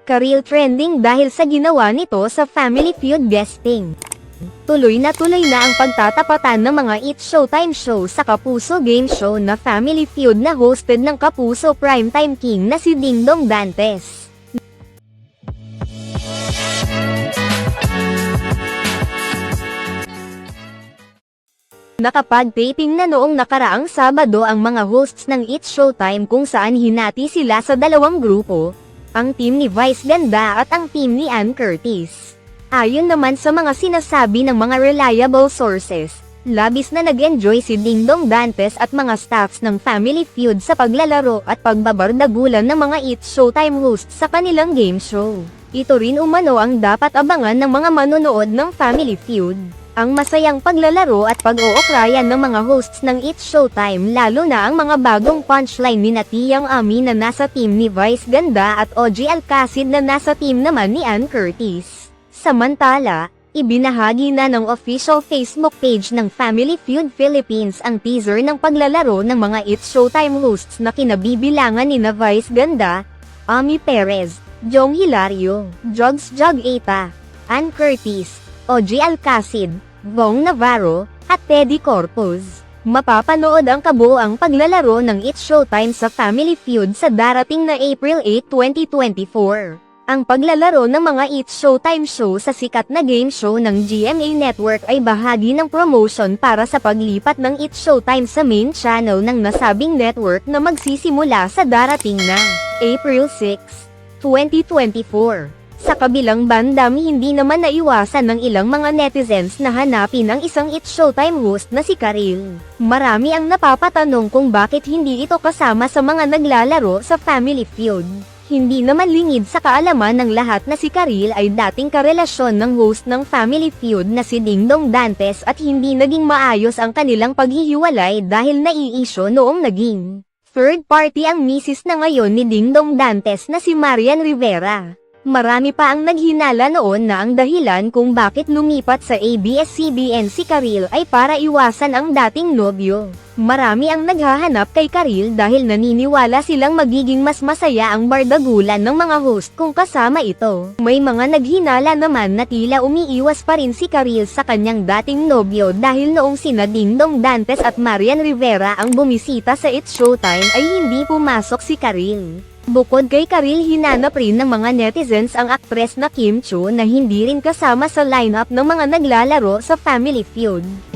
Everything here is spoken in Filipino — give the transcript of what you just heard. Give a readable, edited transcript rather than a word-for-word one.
Karil trending dahil sa ginawa nito sa Family Feud guesting. Tuloy na ang pagtatapatan ng mga It's Showtime show sa Kapuso game show na Family Feud na hosted ng Kapuso Primetime King na si Dingdong Dantes. Nakapag-taping na noong nakaraang Sabado ang mga hosts ng It's Showtime kung saan hinati sila sa dalawang grupo, ang team ni Vice Ganda at ang team ni Ann Curtis. Ayon naman sa mga sinasabi ng mga reliable sources, labis na nag-enjoy si Dingdong Dantes at mga staffs ng Family Feud sa paglalaro at pagbabardagulan ng mga It's Showtime hosts sa kanilang game show. Ito rin umano ang dapat abangan ng mga manonood ng Family Feud. Ang masayang paglalaro at pag-ookrayan ng mga hosts ng It's Showtime, lalo na ang mga bagong punchline ni Tiyang Ami na nasa team ni Vice Ganda at OG Alcacid na nasa team naman ni Ann Curtis. Samantala, ibinahagi na ng official Facebook page ng Family Feud Philippines ang teaser ng paglalaro ng mga It's Showtime hosts na kinabibilangan ni Vice Ganda, Ami Perez, Jong Hilario, Jogs Jog Eta, Ann Curtis, OG Alcacid, Bong Navarro, at Teddy Corpus. Mapapanood ang kabuoang paglalaro ng It's Showtime sa Family Feud sa darating na April 8, 2024. Ang paglalaro ng mga It's Showtime show sa sikat na game show ng GMA Network ay bahagi ng promotion para sa paglipat ng It's Showtime sa main channel ng nasabing network na magsisimula sa darating na April 6, 2024. Sa kabilang bandam, hindi naman naiwasan ng ilang mga netizens na hanapin ang isang It's Showtime host na si Karil. Marami ang napapatanong kung bakit hindi ito kasama sa mga naglalaro sa Family Feud. Hindi naman lingid sa kaalaman ng lahat na si Karil ay dating karelasyon ng host ng Family Feud na si Dingdong Dantes at hindi naging maayos ang kanilang paghihiwalay dahil naiisyo noong naging third party ang misis na ngayon ni Dingdong Dantes na si Marian Rivera. Marami pa ang naghinala noon na ang dahilan kung bakit lumipat sa ABS-CBN si Karil ay para iwasan ang dating nobyo. Marami ang naghahanap kay Karil dahil naniniwala silang magiging mas masaya ang bardagulan ng mga host kung kasama ito. May mga naghinala naman na tila umiiwas pa rin si Karil sa kanyang dating nobyo dahil noong sina Dingdong Dantes at Marian Rivera ang bumisita sa It's Showtime ay hindi pumasok si Karil. Bukod kay Karil, hinanap rin ng mga netizens ang aktres na Kim Chiu na hindi rin kasama sa lineup ng mga naglalaro sa Family Feud.